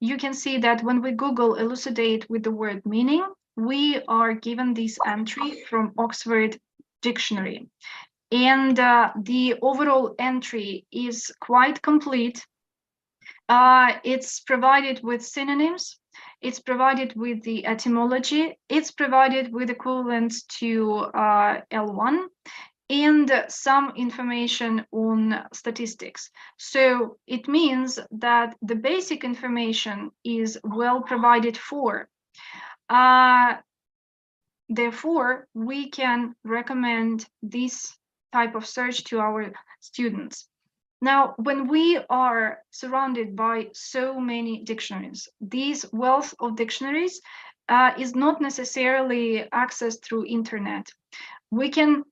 you can see that when we Google elucidate with the word meaning, we are given this entry from Oxford Dictionary. And the overall entry is quite complete. It's provided with synonyms. It's provided with the etymology. It's provided with equivalents to L1. And some information on statistics. So it means that the basic information is well provided for. Therefore, we can recommend this type of search to our students. Now, when we are surrounded by so many dictionaries, this wealth of dictionaries is not necessarily accessed through internet. We can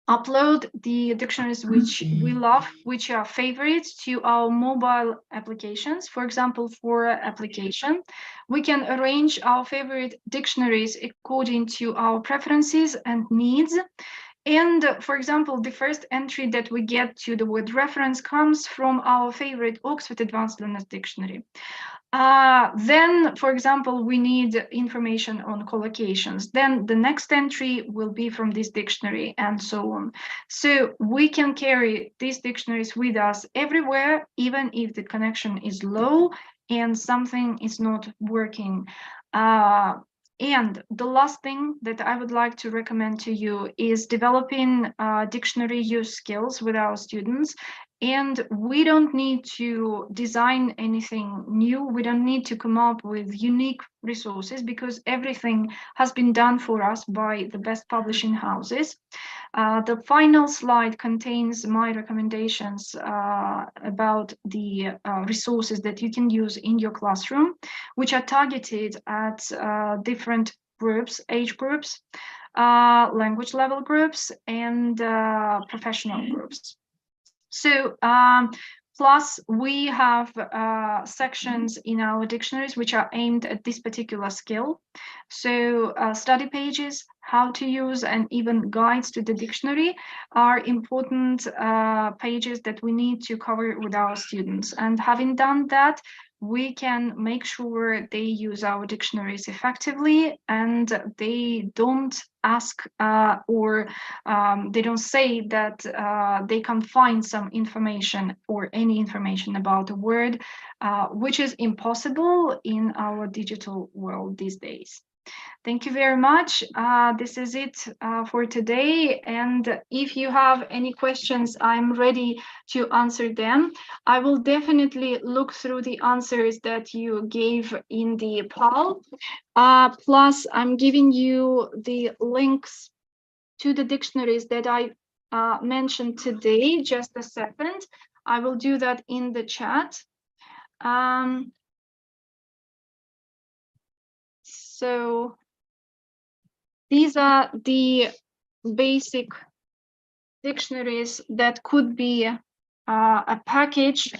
upload the dictionaries which we love, which are favorites, to our mobile applications. For example, for application, we can arrange our favorite dictionaries according to our preferences and needs. And for example, the first entry that we get to the word reference comes from our favorite Oxford Advanced Learners Dictionary. Then, for example, we need information on collocations. Then the next entry will be from this dictionary, and so on. So we can carry these dictionaries with us everywhere, even if the connection is low and something is not working. And the last thing that I would like to recommend to you is developing dictionary use skills with our students. And we don't need to design anything new. We don't need to come up with unique resources because everything has been done for us by the best publishing houses. The final slide contains my recommendations about the resources that you can use in your classroom, which are targeted at different groups, age groups, language level groups, and professional groups. So plus we have sections in our dictionaries which are aimed at this particular skill. So study pages, how to use, and even guides to the dictionary are important pages that we need to cover with our students. And having done that, we can make sure they use our dictionaries effectively and they don't ask or they don't say that they can find some information or any information about a word, which is impossible in our digital world these days. Thank you very much. This is it for today. And if you have any questions, I'm ready to answer them. I will definitely look through the answers that you gave in the poll. Plus, I'm giving you the links to the dictionaries that I mentioned today. Just a second. I will do that in the chat. So these are the basic dictionaries that could be a package.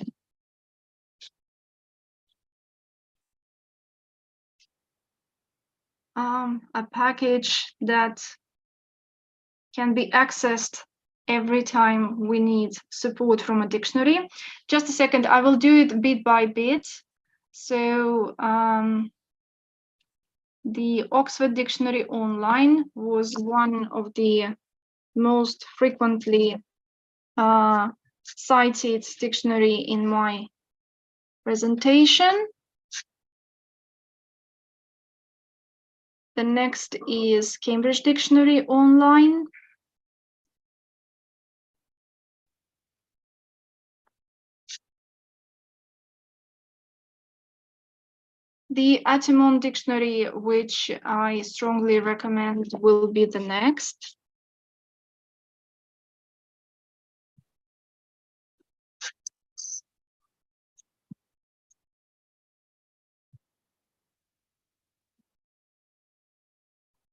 A package that can be accessed every time we need support from a dictionary. Just a second, I will do it bit by bit. So the Oxford Dictionary Online was one of the most frequently cited dictionary in my presentation. The next is Cambridge Dictionary Online. The Atimon Dictionary, which I strongly recommend, will be the next.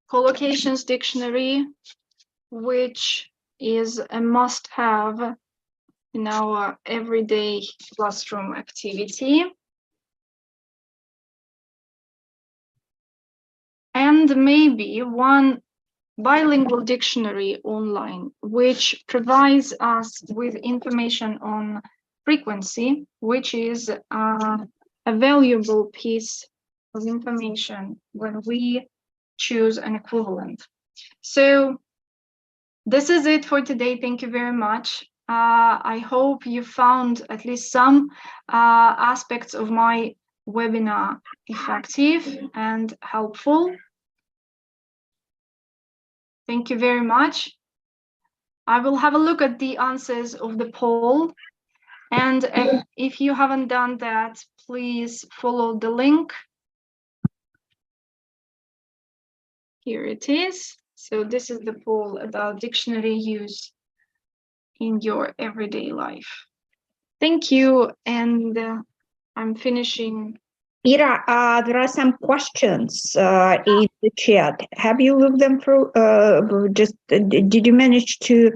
Collocations Dictionary, which is a must-have in our everyday classroom activity. And maybe one bilingual dictionary online, which provides us with information on frequency, which is a valuable piece of information when we choose an equivalent. So this is it for today. Thank you very much. I hope you found at least some aspects of my webinar effective and helpful. Thank you very much. I will have a look at the answers of the poll. And if you haven't done that, please follow the link. Here it is. So this is the poll about dictionary use in your everyday life. Thank you. And I'm finishing.
Ira, there are some questions in the chat. Have you looked them through? Did you manage to?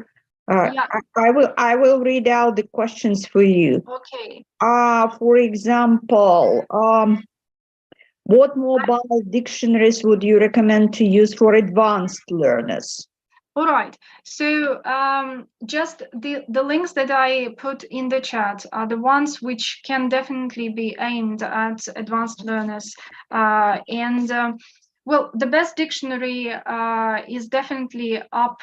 Yeah.
I will read out the questions for you.
Okay.
For example, what mobile dictionaries would you recommend to use for advanced learners?
All right. So just the links that I put in the chat are the ones which can definitely be aimed at advanced learners. Well, the best dictionary is definitely up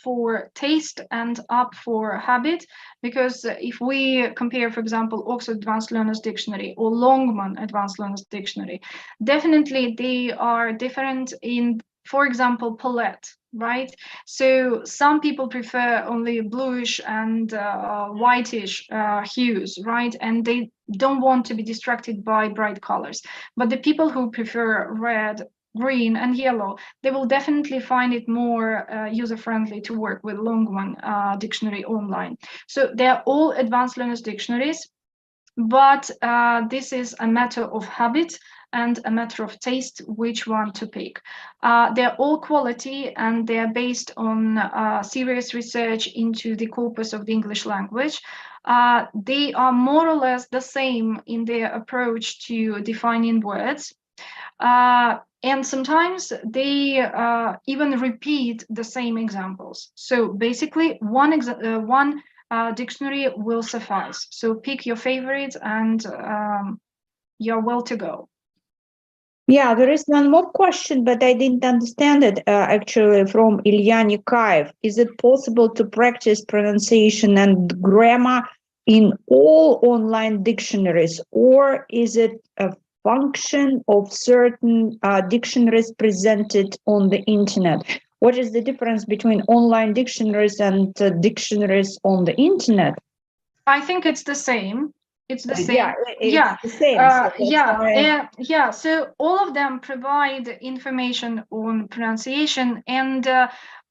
for taste and up for habit, because if we compare, for example, Oxford Advanced Learners Dictionary or Longman Advanced Learners Dictionary, definitely they are different in, for example, palette, right? So some people prefer only bluish and whitish hues, right? And they don't want to be distracted by bright colors. But the people who prefer red, green, and yellow, they will definitely find it more user-friendly to work with Longman dictionary online. So they're all advanced learners dictionaries, but this is a matter of habit and a matter of taste, which one to pick. They're all quality, and they're based on serious research into the corpus of the English language. They are more or less the same in their approach to defining words. And sometimes they even repeat the same examples. So basically, one dictionary will suffice. So pick your favorites, and you're well to go.
Yeah, there is one more question, but I didn't understand it actually, from Ilya Nikaev. Is it possible to practice pronunciation and grammar in all online dictionaries, or is it a function of certain dictionaries presented on the internet? What is the difference between online dictionaries and dictionaries on the internet?
I think it's the same. It's the same.
Yeah, it's the same. So
yeah. So all of them provide information on pronunciation, and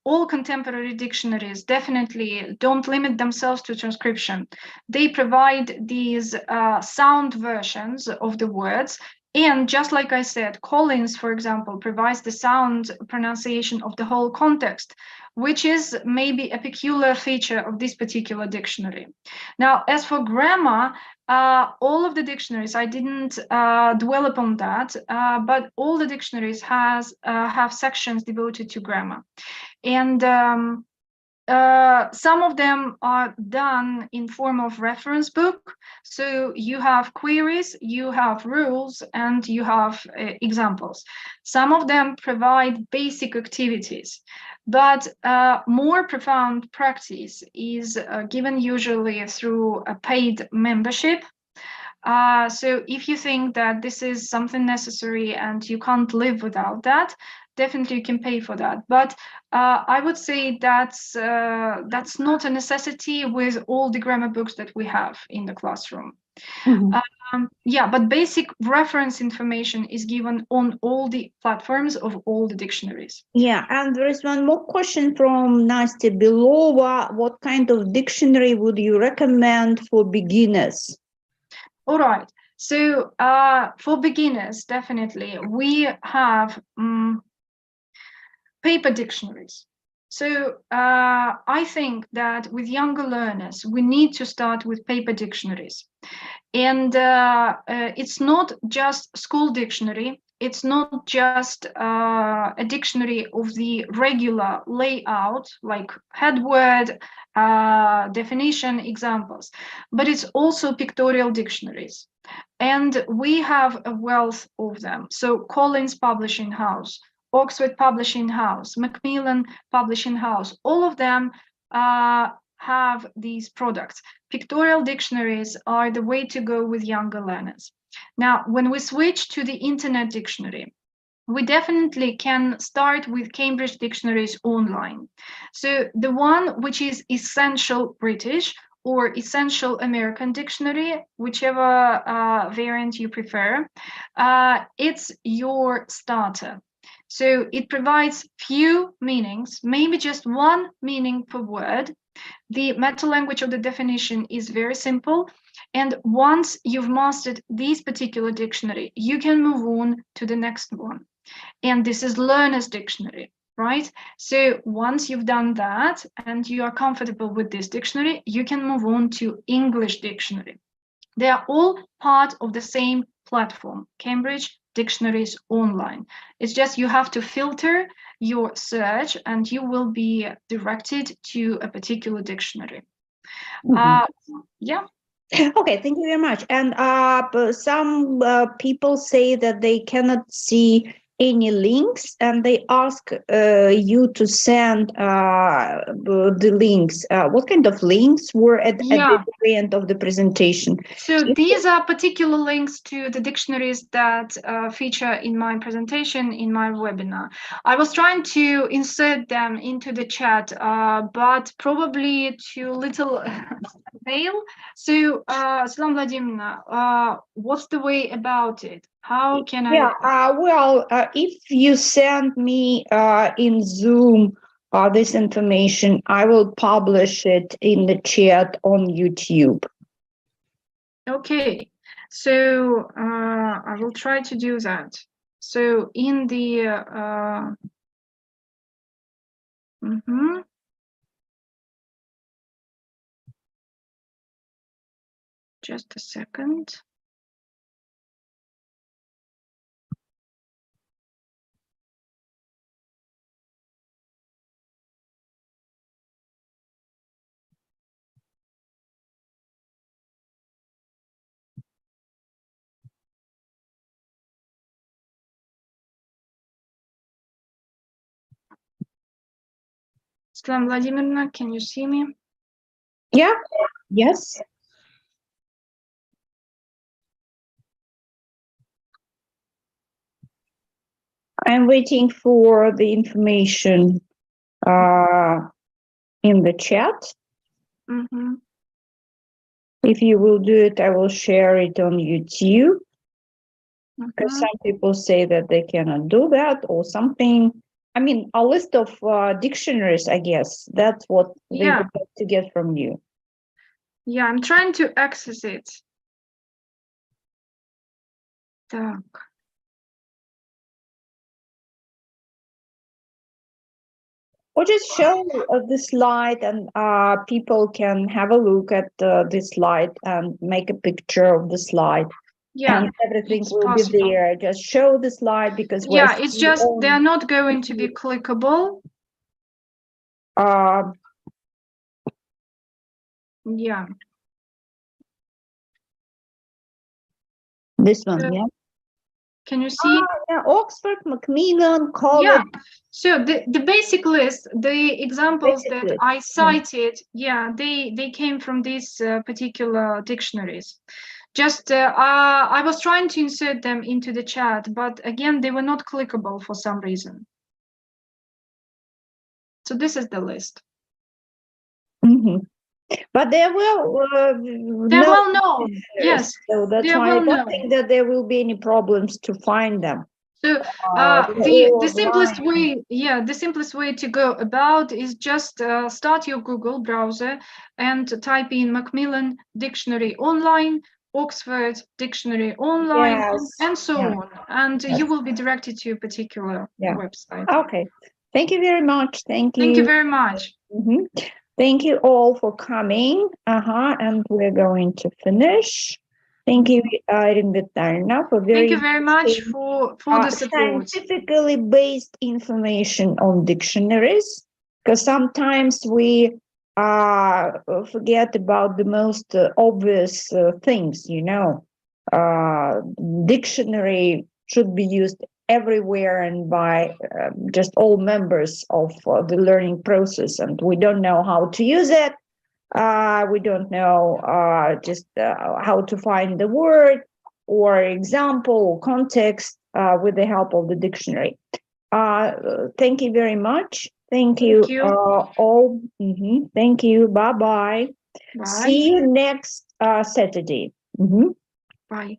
all contemporary dictionaries definitely don't limit themselves to transcription. They provide these sound versions of the words. And just like I said, Collins, for example, provides the sound pronunciation of the whole context, which is maybe a peculiar feature of this particular dictionary. Now, as for grammar, all of the dictionaries, I didn't dwell upon that, but all the dictionaries have sections devoted to grammar. And some of them are done in form of reference book. So you have queries, you have rules, and you have examples. Some of them provide basic activities, but more profound practice is given usually through a paid membership. So if you think that this is something necessary and you can't live without that, definitely you can pay for that. But I would say that's not a necessity with all the grammar books that we have in the classroom. Yeah, but basic reference information is given on all the platforms of all the dictionaries.
Yeah, and there is one more question from Nastya Belova. What kind of dictionary would you recommend for beginners?
All right. So for beginners, definitely, we have paper dictionaries. So I think that with younger learners, we need to start with paper dictionaries. And it's not just school dictionary. It's not just a dictionary of the regular layout, like head word, definition, examples, but it's also pictorial dictionaries. And we have a wealth of them. So Collins Publishing House, Oxford Publishing House, Macmillan Publishing House, all of them have these products. Pictorial dictionaries are the way to go with younger learners. Now, when we switch to the internet dictionary, we definitely can start with Cambridge dictionaries online. So the one which is essential British or essential American dictionary, whichever variant you prefer, it's your starter. So it provides few meanings, maybe just one meaning per word, The meta language of the definition is very simple. And once you've mastered this particular dictionary, you can move on to the next one. And this is learner's dictionary, right? So once you've done that and you are comfortable with this dictionary, you can move on to English dictionary. They are all part of the same platform, Cambridge Dictionaries Online. It's just you have to filter your search and you will be directed to a particular dictionary. Yeah.
Okay, thank you very much. And some people say that they cannot see any links, and they ask you to send the links. What kind of links were at the very end of the presentation?
So these are particular links to the dictionaries that feature in my presentation, in my webinar. I was trying to insert them into the chat, but probably to little avail. So, Svetlana Vladimirovna, what's the way about it? How can I?
Yeah, if you send me in Zoom this information, I will publish it in the chat on YouTube.
Okay, so I will try to do that. So in the just a second. Svetlana Vladimirovna, can you see me?
Yeah, yes. I'm waiting for the information in the chat. If you will do it, I will share it on YouTube. Because some people say that they cannot do that or something. I mean, a list of dictionaries, I guess. That's what they would like to get from you.
Yeah, I'm trying to access it. Так.
Or just show the slide and people can have a look at this slide and make a picture of the slide.
Yeah,
and everything will be there. Just show the slide because
it's just they're not going to be clickable. Yeah.
This one, yeah.
Can you see?
Yeah, Oxford, Macmillan, College.
Yeah. So the basic list, the examples that I cited, they came from these particular dictionaries. Just I was trying to insert them into the chat, but again, they were not clickable for some reason. So this is the list.
But they will
know. Yes.
So that's why I don't think that there will be any problems to find them.
So the simplest way, the simplest way to go about is just start your Google browser and type in Macmillan Dictionary Online, Oxford Dictionary Online, and so on. And you will be directed to a particular website.
Okay. Thank you very much. Thank you.
Thank you very much.
Thank you all for coming. And we're going to finish. Thank you, Irina, for
Thank you very much for the support.
Scientifically based information on dictionaries, because sometimes we forget about the most obvious things, you know. Dictionary should be used everywhere and by just all members of the learning process, and we don't know how to use it. We don't know how to find the word or example or context with the help of the dictionary. Thank you very much. Thank you. All. Thank you. Bye-bye. See you next Saturday.
Bye.